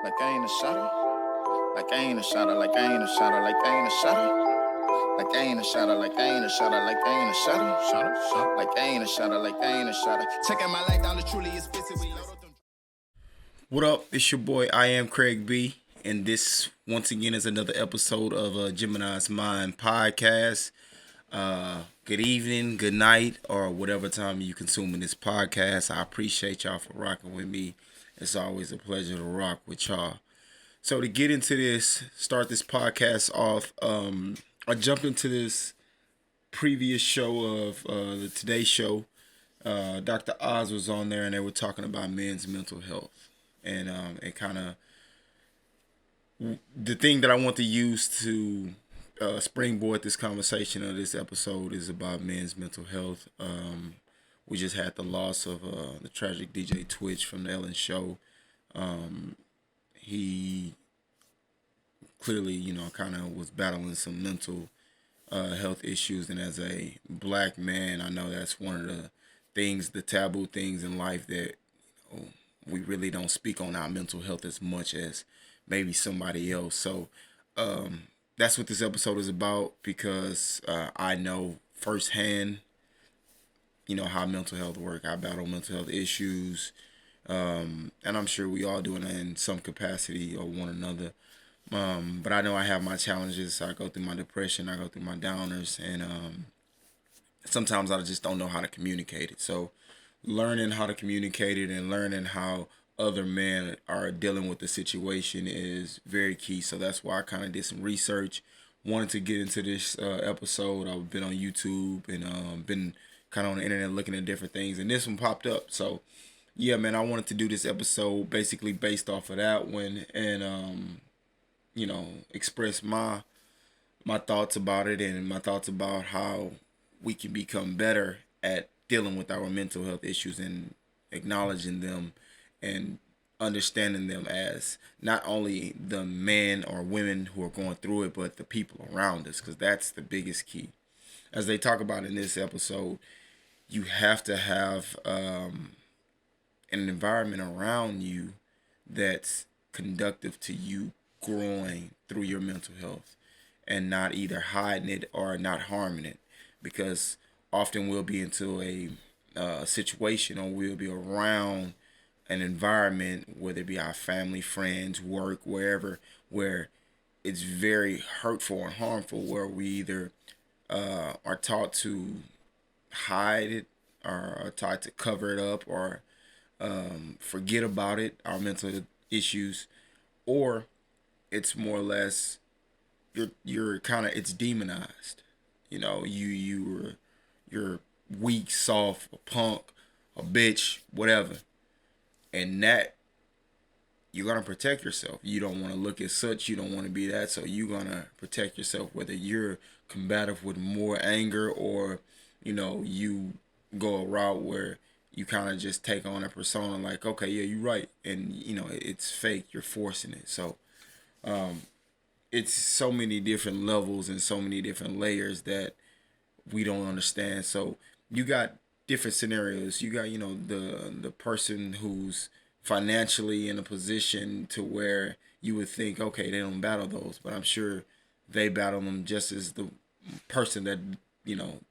Like I ain't a shotter. Like I ain't a shotter. Like I ain't a shotter. Like I ain't a shotter. Like I ain't a shotter. Like I ain't a shotter. Like I ain't a shotter. Like I ain't a shotter. Like I ain't a shotter. Checking my life down the truly expensive. We load up them. What up? It's your boy, I am Craig B. And this, once again, is another episode of Gemini's Mind podcast. Good evening, good night, or whatever time you consuming this podcast. I appreciate y'all for rocking with me. It's always a pleasure to rock with y'all. So to get into this, start this podcast off, I jumped into this previous show of the Today Show. Dr. Oz was on there and they were talking about men's mental health. And it kind of, the thing that I want to use to springboard this conversation of this episode is about men's mental health. We just had the loss of the tragic DJ Twitch from the Ellen Show. He clearly, kind of was battling some mental health issues. And as a black man, I know that's one of the things, the taboo things in life that we really don't speak on our mental health as much as maybe somebody else. So that's what this episode is about, because I know firsthand, how mental health work. I battle mental health issues, and I'm sure we all do it in some capacity or one another. But I know I have my challenges. I go through my depression. I go through my downers, and sometimes I just don't know how to communicate it. So learning how to communicate it and learning how other men are dealing with the situation is very key. So that's why I kind of did some research, wanted to get into this episode. I've been on YouTube and been kind of on the internet looking at different things, and this one popped up. So yeah, man, I wanted to do this episode basically based off of that one, and express my thoughts about it and my thoughts about how we can become better at dealing with our mental health issues and acknowledging them and understanding them as not only the men or women who are going through it, but the people around us, because that's the biggest key. As they talk about in this episode, you have to have an environment around you that's conductive to you growing through your mental health and not either hiding it or not harming it, because often we'll be into a situation, or we'll be around an environment, whether it be our family, friends, work, wherever, where it's very hurtful and harmful, where we either are taught to hide it or are taught to cover it up or forget about it, our mental issues, or it's more or less you're kind of, it's demonized. You're weak, soft, a punk, a bitch, whatever. And that, you're going to protect yourself. You don't want to look as such. You don't want to be that. So you're going to protect yourself, whether you're combative with more anger or, you go a route where you kind of just take on a persona like, okay, yeah, you're right. And, it's fake. You're forcing it. So it's so many different levels and so many different layers that we don't understand. So you got different scenarios. You got, the person who's financially in a position to where you would think, okay, they don't battle those, but I'm sure they battle them just as the person that,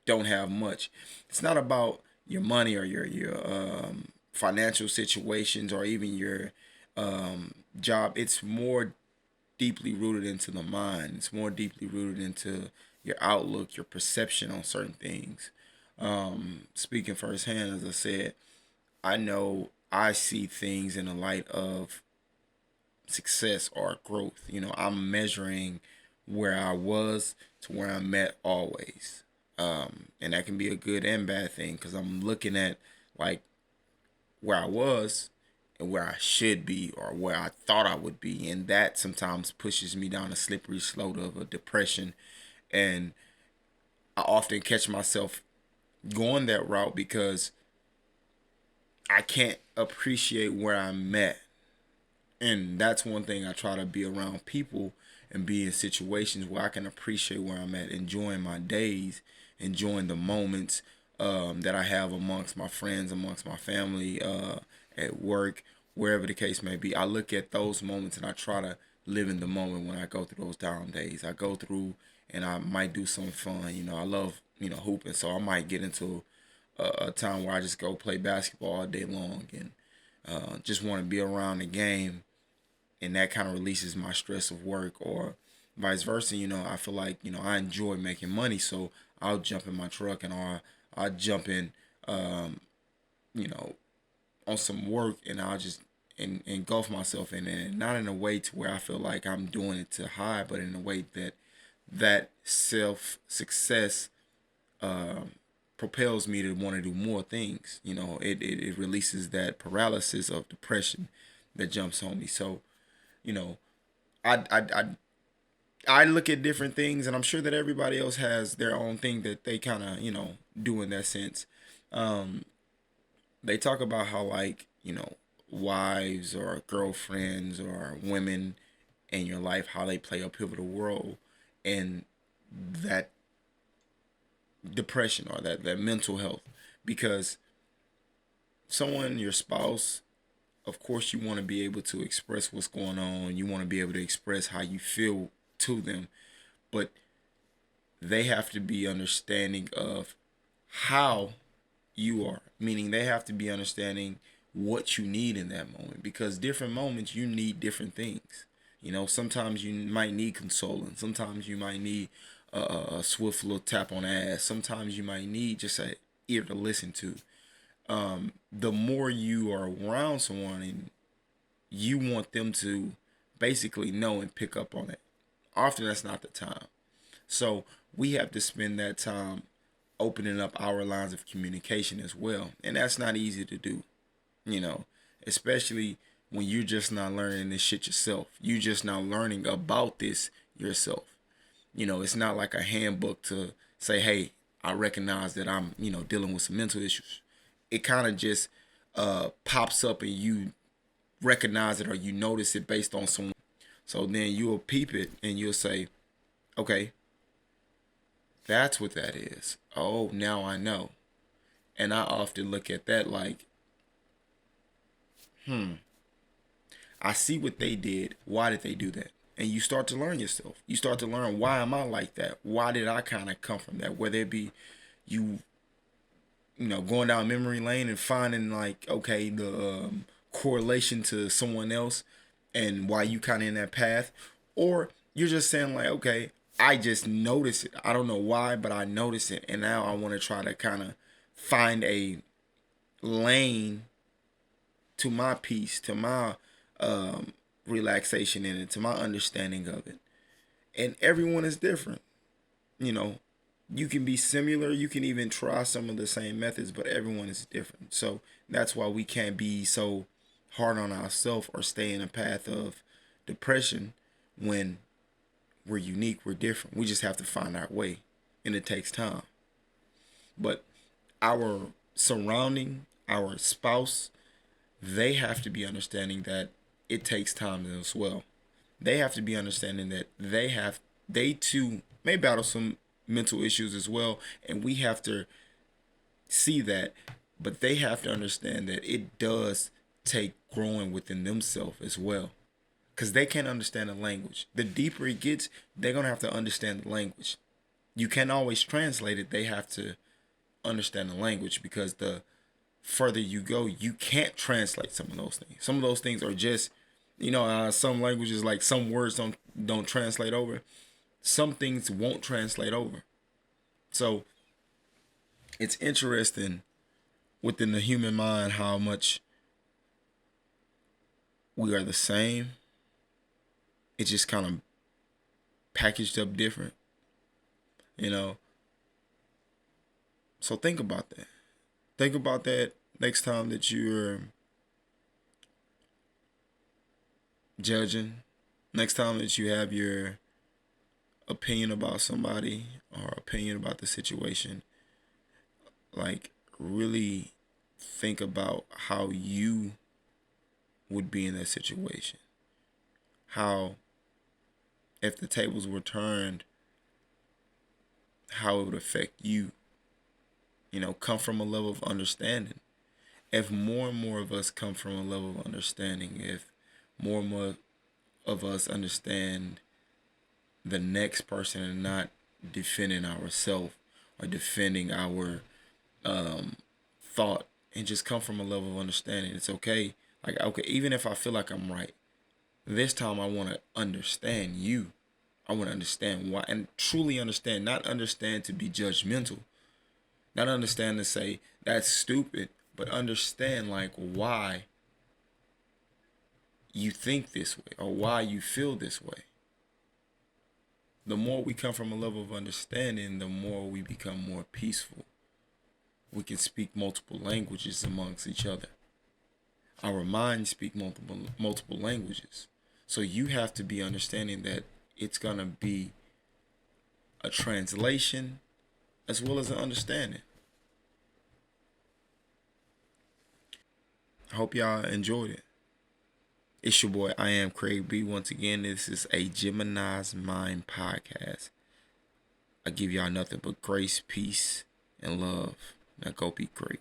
don't have much. It's not about your money or your financial situations or even your job. It's more deeply rooted into the mind. It's more deeply rooted into your outlook, your perception on certain things. Speaking firsthand, as I said, I know I see things in the light of success or growth. I'm measuring where I was to where I'm at always. And that can be a good and bad thing, because I'm looking at like where I was and where I should be or where I thought I would be. And that sometimes pushes me down a slippery slope of a depression. And I often catch myself going that route because I can't appreciate where I'm at. And that's one thing, I try to be around people and be in situations where I can appreciate where I'm at, enjoying my days, enjoying the moments that I have amongst my friends, amongst my family, at work, wherever the case may be. I look at those moments and I try to live in the moment when I go through those down days. I go through and I might do something fun. You know, I love, hooping, so I might get into a time where I just go play basketball all day long and just want to be around the game, and that kind of releases my stress of work, or vice versa. I feel like, I enjoy making money, so I'll jump in my truck and I'll jump in, you know, on some work, and I'll just engulf myself in it, and not in a way to where I feel like I'm doing it to hide, but in a way that self success propels me to want to do more things. It releases that paralysis of depression that jumps on me. So, you know, I I I I look at different things, and I'm sure that everybody else has their own thing that they kind of do in that sense. Um, they talk about how, like, wives or girlfriends or women in your life, how they play a pivotal role in that depression or that mental health, because someone, your spouse, of course you want to be able to express what's going on, you want to be able to express how you feel to them, but they have to be understanding of how you are, meaning they have to be understanding what you need in that moment, because different moments you need different things. Sometimes you might need consoling, sometimes you might need a swift little tap on the ass, sometimes you might need just a ear to listen to. The more you are around someone and you want them to basically know and pick up on it, often that's not the time. So we have to spend that time opening up our lines of communication as well, and that's not easy to do. you know, Especially when you're just not learning this shit yourself. You just not learning about this yourself. It's not like a handbook to say, hey, I recognize that I'm, dealing with some mental issues. It kind of just pops up and you recognize it or you notice it based on someone. So then you'll peep it and you'll say, okay, that's what that is. Oh, now I know. And I often look at that like, I see what they did. Why did they do that? And you start to learn yourself. You start to learn, why am I like that? Why did I kind of come from that? Whether it be you, going down memory lane and finding like, okay, the correlation to someone else and why you kind of in that path, or you're just saying like, okay, I just notice it. I don't know why, but I notice it, and now I want to try to kind of find a lane to my peace, to my relaxation in it, to my understanding of it. And everyone is different. You know, you can be similar, you can even try some of the same methods, but everyone is different. So that's why we can't be so hard on ourselves or stay in a path of depression when we're unique, we're different. We just have to find our way, and it takes time. But our surrounding, our spouse, they have to be understanding that it takes time as well. They have to be understanding that they too may battle some mental issues as well, and we have to see that, but they have to understand that it does take growing within themselves as well, because they can't understand the language. The deeper it gets, they're gonna have to understand the language. You can't always translate it. They have to understand the language, because the further you go, you can't translate some of those things. Some of those things are just, some languages, like some words don't translate over. Some things won't translate over. So it's interesting within the human mind how much we are the same. It's just kind of packaged up different, you know. So think about that. Think about that next time that you're judging, next time that you have your opinion about somebody or opinion about the situation. Like, really think about how you would be in that situation. How, if the tables were turned, how it would affect you. Come from a level of understanding. if more and more of us come from a level of understanding, if more and more of us understand the next person and not defending ourselves or defending our thought, and just come from a level of understanding, it's okay. Like, okay, even if I feel like I'm right, this time I want to understand you. I want to understand why, and truly understand, not understand to be judgmental, not understand to say that's stupid, but understand like why you think this way or why you feel this way. The more we come from a level of understanding, the more we become more peaceful. We can speak multiple languages amongst each other. Our minds speak multiple languages. So you have to be understanding that it's gonna be a translation as well as an understanding. I hope y'all enjoyed it. It's your boy, I am Craig B. Once again, this is a Gemini's Mind podcast. I give y'all nothing but grace, peace, and love. Now go be great.